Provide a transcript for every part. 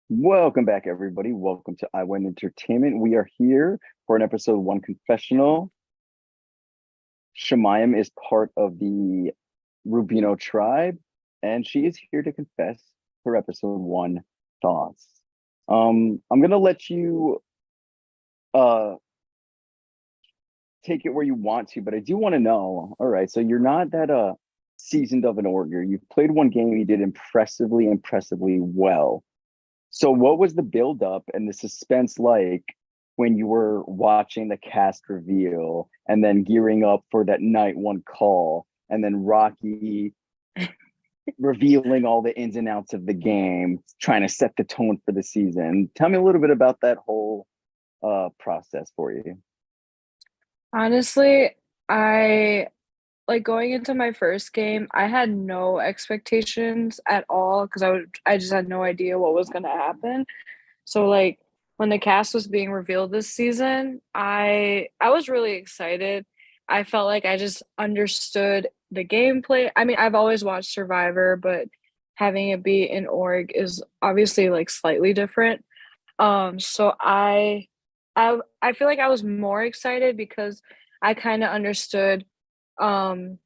Welcome back, everybody. Welcome to iWin Entertainment. We are here for an episode one confessional. Shamayam is part of the Rubino tribe, and she is here to confess her episode one thoughts. I'm gonna let you uh take it where you want to, but I do want to know. All right, so you're not that seasoned of an orger. You've played one game, you did impressively well. So what was the buildup and the suspense like when you were watching the cast reveal and then gearing up for that night one call and then Rocky revealing all the ins and outs of the game, trying to set the tone for the season? Tell me a little bit about that whole process for you. Honestly, I like going into my first game, I had no expectations at all because I just had no idea what was gonna happen. So like when the cast was being revealed this season, I was really excited. I felt like I just understood the gameplay. I mean, I've always watched Survivor, but having it be in org is obviously like slightly different. So I feel like I was more excited because I kind of understood um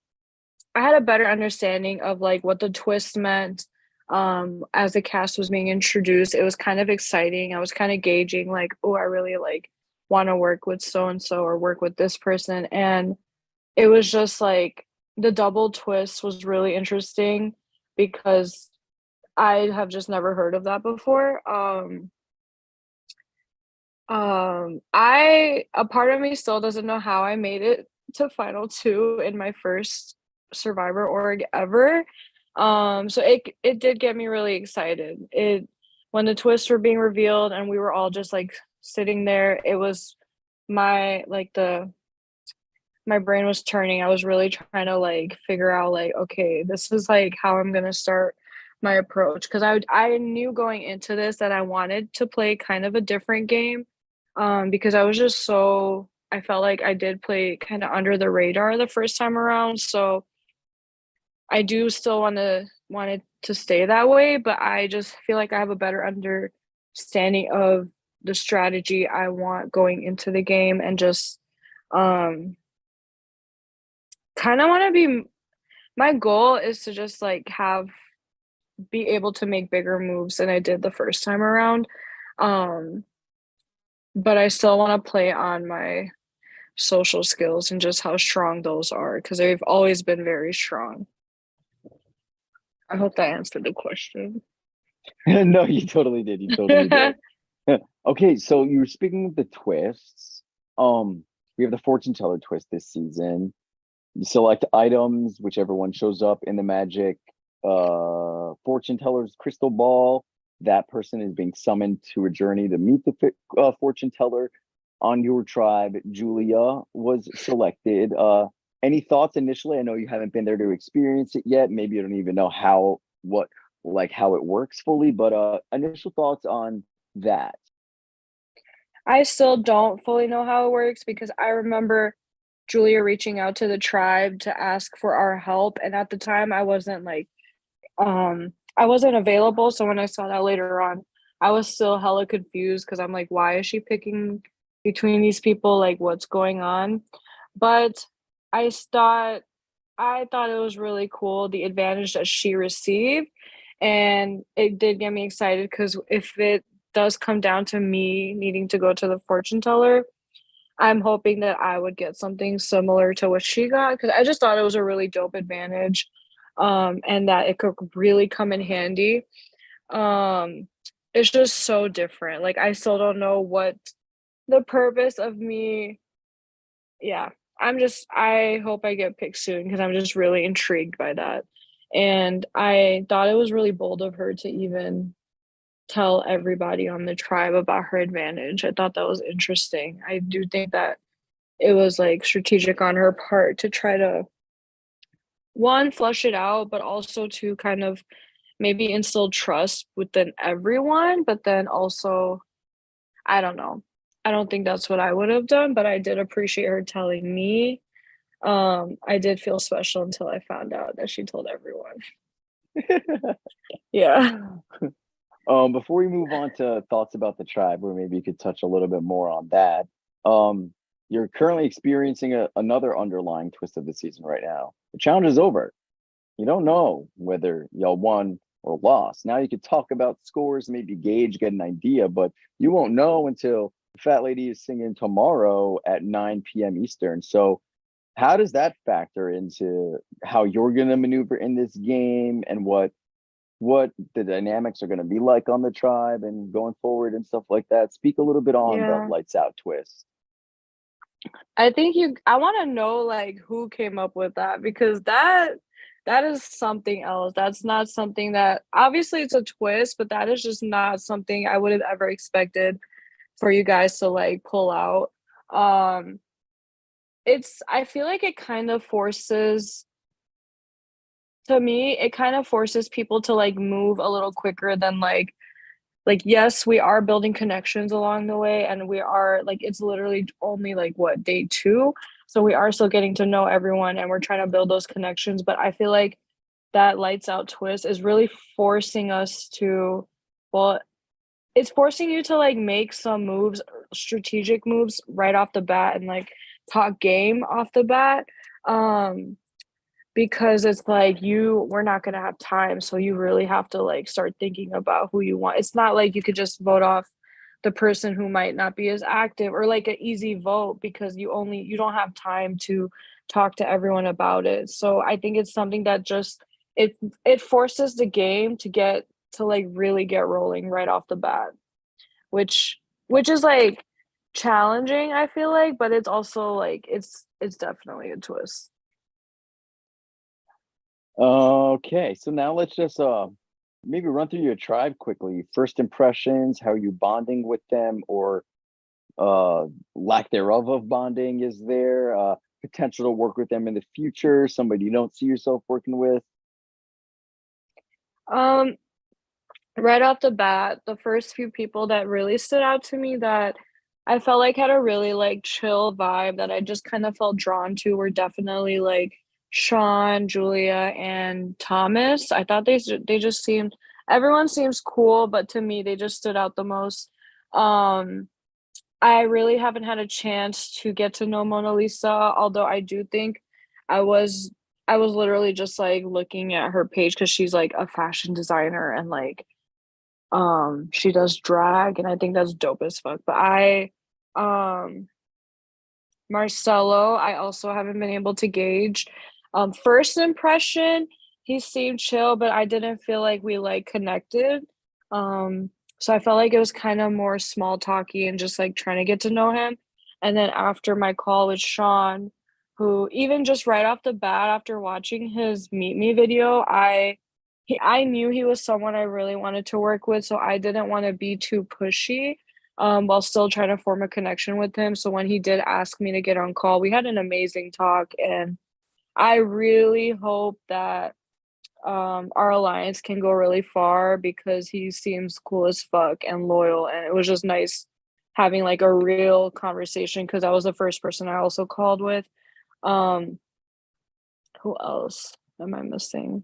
I had a better understanding of like what the twist meant as the cast was being introduced. It was kind of exciting. I was kind of gauging like, oh, I really like want to work with so and so or work with this person, and it was just like the double twist was really interesting because I have just never heard of that before. I a part of me still doesn't know how I made it to final two in my first Survivor org ever. So it did get me really excited. It when the twists were being revealed and we were all just like sitting there, it was my like the my brain was turning. I was really trying to like figure out like, okay, this is like how I'm gonna start my approach because I knew going into this that I wanted to play kind of a different game, because I was just so I felt like I did play kind of under the radar the first time around. So I do still want it to stay that way, but I just feel like I have a better understanding of the strategy I want going into the game and just um kind of want to be my goal is to just like have be able to make bigger moves than I did the first time around. Um, but I still want to play on my social skills and just how strong those are because they've always been very strong. I hope that answered the question. No, you totally did. You totally did. Okay, so you were speaking of the twists. We have the fortune teller twist this season. You select items, whichever one shows up in the magic fortune teller's crystal ball. That person is being summoned to a journey to meet the fortune teller on your tribe. Julia was selected. Any thoughts initially? I know you haven't been there to experience it yet. Maybe you don't even know how it works fully, but initial thoughts on that. I still don't fully know how it works because I remember Julia reaching out to the tribe to ask for our help, and at the time I wasn't available. So when I saw that later on, I was still hella confused because I'm like, why is she picking between these people? Like, what's going on? But I thought I thought it was really cool the advantage that she received, and it did get me excited because if it does come down to me needing to go to the fortune teller, I'm hoping that I would get something similar to what she got because I just thought it was a really dope advantage, and that it could really come in handy. Um, it's just so different. Like I still don't know what the purpose of me. Yeah, I hope I get picked soon because I'm just really intrigued by that. And I thought it was really bold of her to even tell everybody on the tribe about her advantage. I thought that was interesting. I do think that it was like strategic on her part to try to one flush it out, but also to kind of maybe instill trust within everyone, but then also I don't know. I don't think that's what I would have done, but I did appreciate her telling me. I did feel special until I found out that she told everyone. Yeah. Before we move on to thoughts about the tribe, where maybe you could touch a little bit more on that. Um, you're currently experiencing another underlying twist of the season right now. The challenge is over. You don't know whether y'all won or lost. Now you could talk about scores, maybe gauge, get an idea, but you won't know until the fat lady is singing tomorrow at 9 p.m. Eastern. So how does that factor into how you're going to maneuver in this game and what the dynamics are going to be like on the tribe and going forward and stuff like that? Speak a little bit on the Yeah. lights out twist. I want to know like who came up with that because that is something else. That's not something that obviously it's a twist, but that is just not something I would have ever expected for you guys to like pull out. Um it's I feel like it kind of forces to me, it kind of forces people to like move a little quicker than like yes, we are building connections along the way and we are like it's literally only like what day 2. So we are still getting to know everyone and we're trying to build those connections, but I feel like that lights out twist is really forcing us to well, it's forcing you to like make some moves, strategic moves right off the bat and like talk game off the bat. Um because it's like we're not gonna have time, so you really have to like start thinking about who you want. It's not like you could just vote off the person who might not be as active or like an easy vote because you don't have time to talk to everyone about it. So I think it's something that just it it forces the game to get to like really get rolling right off the bat, which which is like challenging, I feel like, but it's also like it's definitely a twist. Okay, so now let's just maybe run through your tribe quickly. First impressions, how are you bonding with them, or lack thereof of bonding? Is there potential to work with them in the future? Somebody you don't see yourself working with? Um Right off the bat, the first few people that really stood out to me that I felt like had a really, like, chill vibe that I just kind of felt drawn to were definitely, like, Sean, Julia, and Thomas. I thought they just seemed everyone seems cool, but to me, they just stood out the most. Um, I really haven't had a chance to get to know Mona Lisa, although I do think I was I was literally just, like, looking at her page because she's, like, a fashion designer and, like, she does drag, and I think that's dope as fuck, but um Marcelo, I also haven't been able to gauge. First impression, he seemed chill, but I didn't feel like we, like, connected. So I felt like it was kinda more small talky and just, like, trying to get to know him, and then after my call with Sean, who even just right off the bat after watching his Meet Me video, I knew he was someone I really wanted to work with, so I didn't wanna be too pushy, while still trying to form a connection with him. So when he did ask me to get on call, we had an amazing talk, and I really hope that our alliance can go really far because he seems cool as fuck and loyal, and it was just nice having like a real conversation because that was the first person I also called with. Um, who else am I missing?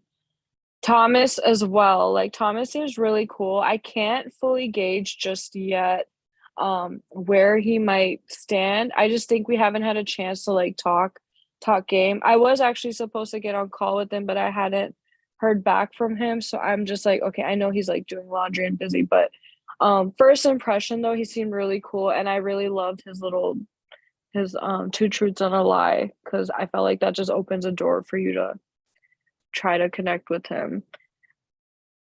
Thomas as well. Like Thomas seems really cool. I can't fully gauge just yet where he might stand. I just think we haven't had a chance to like talk game. I was actually supposed to get on call with him, but I hadn't heard back from him. So I'm just like, okay, I know he's like doing laundry and busy, but first impression though, he seemed really cool and I really loved his two truths and a lie because I felt like that just opens a door for you to try to connect with him.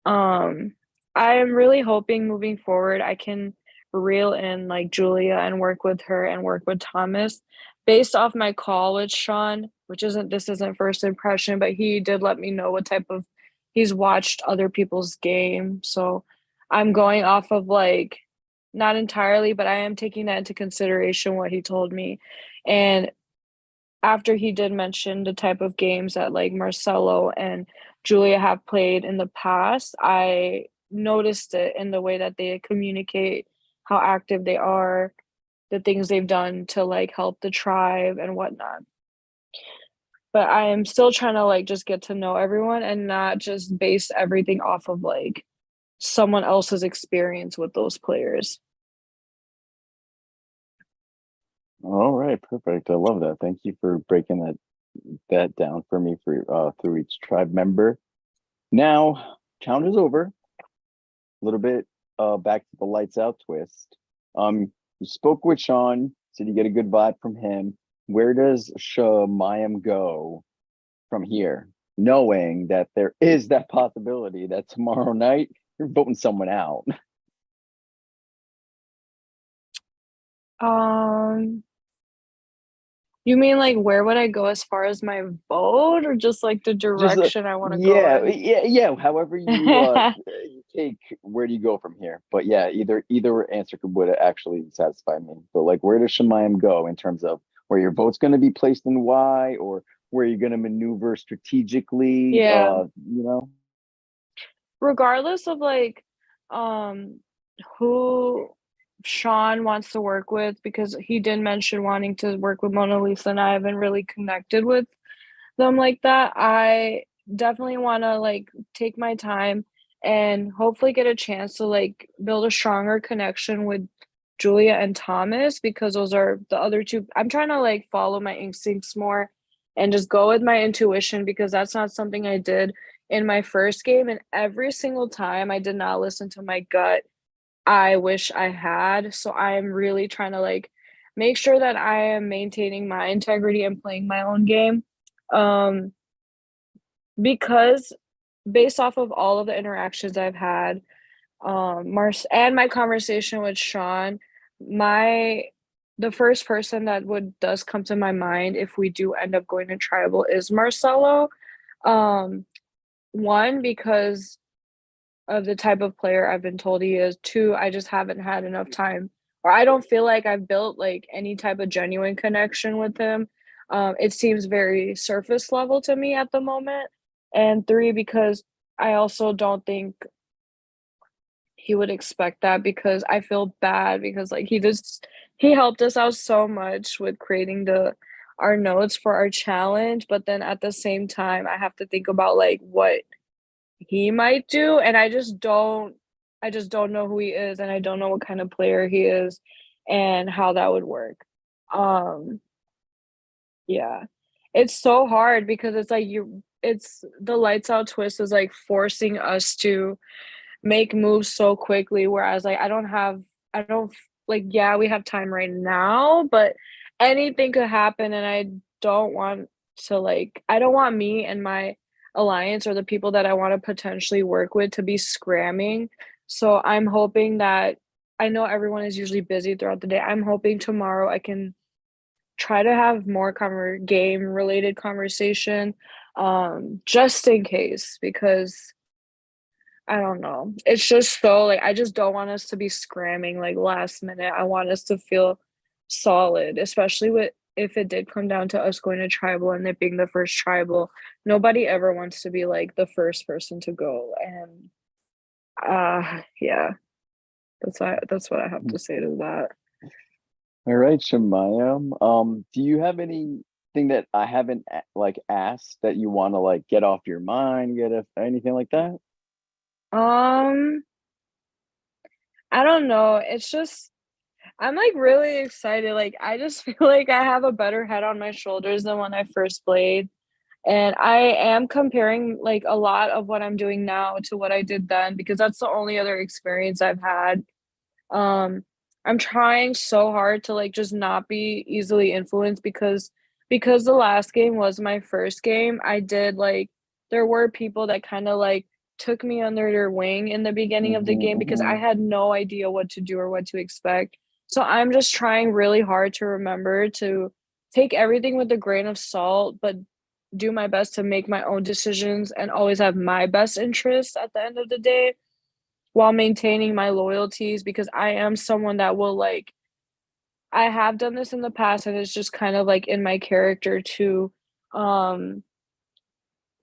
Um, I am really hoping moving forward I can reel in like Julia and work with her and work with Thomas. Based off my call with Sean, which isn't this isn't first impression, but he did let me know what type of he's watched other people's game. So I'm going off of like not entirely, but I am taking that into consideration what he told me. And after he did mention the type of games that like Marcelo and Julia have played in the past, I noticed it in the way that they communicate, how active they are, the things they've done to like help the tribe and whatnot. But I am still trying to like just get to know everyone and not just base everything off of like someone else's experience with those players. All right, perfect. I love that. Thank you for breaking that down for me for through each tribe member. Now, count is over. A little bit back to the lights out twist. You spoke with Sean, said you get a good vibe from him. Where does Shamayam go from here? Knowing that there is that possibility that tomorrow night you're voting someone out. Um, you mean like where would I go as far as my vote, or just like the Just direction I want to go yeah, in? yeah. However you take, where do you go from here? But yeah, either answer would actually satisfy me. But like, where does Shemayim go in terms of where your vote's going to be placed and why, or where you're going to maneuver strategically? Yeah. You know. Regardless of like um who Sean wants to work with, because he did mention wanting to work with Mona Lisa and I haven't really connected with them like that. I definitely want to like take my time and hopefully get a chance to like build a stronger connection with Julia and Thomas, because those are the other two. I'm trying to like follow my instincts more and just go with my intuition, because that's not something I did in my first game. And every single time I did not listen to my gut, I wish I had. So I am really trying to like make sure that I am maintaining my integrity and playing my own game. Um, because based off of all of the interactions I've had, Mars and my conversation with Sean, my the first person that would does come to my mind if we do end up going to tribal is Marcelo. Um, one, because of the type of player I've been told he is. Two, I just haven't had enough time, or I don't feel like I've built like any type of genuine connection with him. It seems very surface level to me at the moment. And three, because I also don't think he would expect that, because I feel bad because like he helped us out so much with creating the our notes for our challenge, but then at the same time I have to think about like what he might do, and I just don't know who he is, and I don't know what kind of player he is and how that would work. Um, yeah. It's so hard because it's like it's the lights out twist is like forcing us to make moves so quickly, whereas like I don't like, yeah, we have time right now, but anything could happen, and don't want I don't want me and my alliance or the people that I want to potentially work with to be scramming. So I'm hoping that I know everyone is usually busy throughout the day. I'm hoping tomorrow I can try to have more game related conversation, just in case, because I don't know. It's just so like I just don't want us to be scramming like last minute. I want us to feel solid, especially with if it did come down to us going to tribal and it being the first tribal. Nobody ever wants to be like the first person to go. And yeah, that's what I have to say to that. All right, Shemayam. Do you have anything that I haven't like asked that you want to like get off your mind, anything like that? Um, I don't know. It's just I'm like really excited. Like I just feel like I have a better head on my shoulders than when I first played. And I am comparing like a lot of what I'm doing now to what I did then, because that's the only other experience I've had. Um, I'm trying so hard to like just not be easily influenced, because the last game was my first game. I did like there were people that kind of like took me under their wing in the beginning of the game because I Hmm. had no idea what to do or what to expect. So I'm just trying really hard to remember to take everything with a grain of salt, but do my best to make my own decisions and always have my best interest at the end of the day, while maintaining my loyalties, because I am someone that will like I have done this in the past, and it's just kind of like in my character to um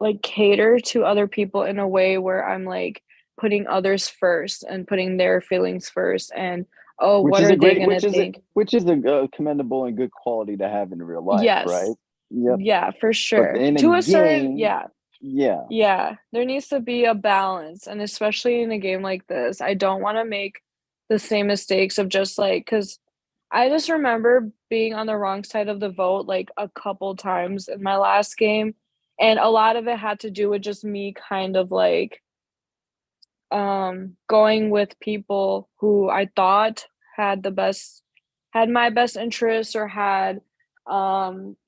like cater to other people in a way where I'm like putting others first and putting their feelings first, and oh, Which what is are a they great, going to think? which is a commendable and good quality to have in real life, right? Yes. Yep. Yeah, for But sure. in a To a certain game, yeah. Yeah. Yeah, there needs to be a balance, and especially in a game like this, I don't wanna make the same mistakes of just, like, cause I just remember being on the wrong side of the vote, like, a couple times in my last game, and a lot of it had to do with just me kind of, like, going with people who I thought had the best had my best interests or had,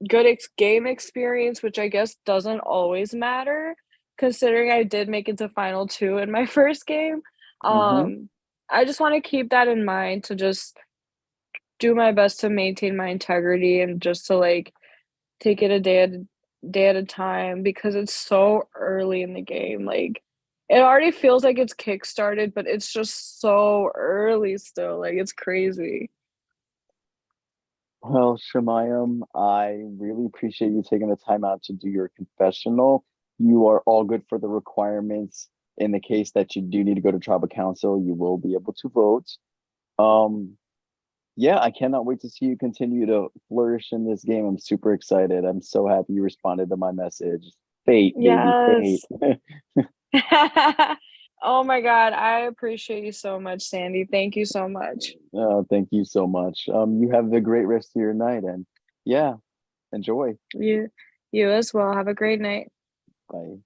good game experience, which I guess doesn't always matter, considering I did make it to final 2 in my first game. Hmm. Um, I just wanna keep that in mind to just do my best to maintain my integrity and just to, like, take it a day at a time because it's so early in the game, like, it already feels like it's kickstarted, but it's just so early still, like, it's crazy. Well, Shemayam, I really appreciate you taking the time out to do your confessional. You are all good for the requirements. In the case that you do need to go to tribal council, you will be able to vote. Um, yeah, I cannot wait to see you continue to flourish in this game. I'm super excited. I'm so happy you responded to my message. Fate, baby, fate. Yes. Oh my god, I appreciate you so much, Sandy, thank you so much. Oh, thank you so much. You have a great rest of your night and yeah, enjoy. You you as well, have a great night. Bye.